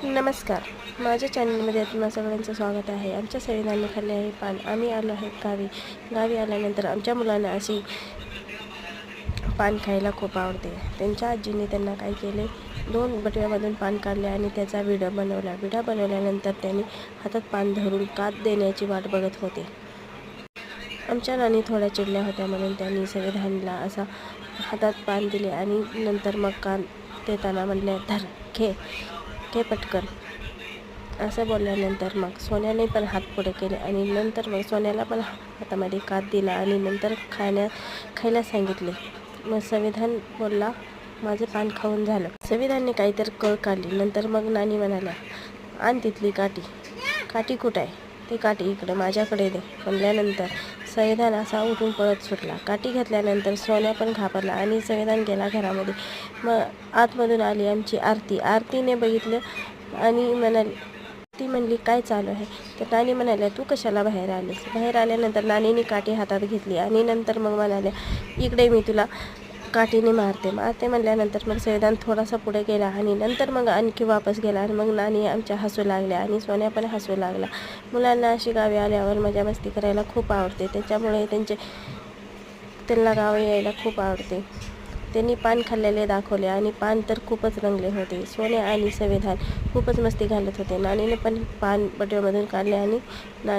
नमस्कार, माझ्या चॅनलमध्ये तुम्हा सगळ्यांचं स्वागत आहे. आमच्या संविधानाने खाल्ले आहे पान. आम्ही आलो आहे गावी आल्यानंतर आमच्या मुलांना अशी पान खायला खूप आवडते. त्यांच्या आजीने त्यांना काय केले, 2 बटव्यामधून पान काढले आणि त्याचा विडा बनवला. विडा बनवल्यानंतर त्यांनी हातात पान धरून कात देण्याची वाट बघत होते. आमच्या नानी थोड्या चिडल्या होत्या म्हणून त्यांनी संविधानला असा हातात पान दिले आणि नंतर मग कान देताना म्हणले, धर, घे पटकन. असं बोलल्यानंतर मग सोन्याने पण हात पुढे केले आणि नंतर मग सोन्याला पण हातामध्ये कात दिला आणि नंतर खायला सांगितले. मग संविधान बोलला, माझं पान खाऊन झालं. संविधानने काहीतरी कळ काढली. नंतर मग नानी म्हणाल्या, आण तिथली काठी कुठं आहे? ती काठी इकडे माझ्याकडे दे. म्हणल्यानंतर संविधान असा उठून पळत सुटला. काठी घेतल्यानंतर सोन्या पण घाबरला आणि संविधान गेला घरामध्ये. मग आतमधून आली आमची आरतीने बघितलं आणि ती म्हणली, काय चालू आहे? तर नानी म्हणाल्या, तू कशाला बाहेर आलीस? बाहेर आल्यानंतर नानीने काठी हातात घेतली आणि नंतर मग म्हणाल्या, इकडे मी तुला काठीने मारते म्हणल्यानंतर मग संविधान थोडासा पुढे गेला आणि नंतर मग आणखी वापस गेला आणि मग नानी आमच्या हसू लागल्या आणि सोन्या पण हसू लागला. मुलांना अशी गावी आल्यावर मजा मस्ती करायला खूप आवडते. त्याच्यामुळे त्यांना गावी यायला खूप आवडते. त्यांनी पान खाल्लेले दाखवले आणि पान तर खूपच रंगले होते. सोन्या आणि संविधान खूपच मस्ती घालत होते. नानीने पण पान बटव्यामधून काढले आणि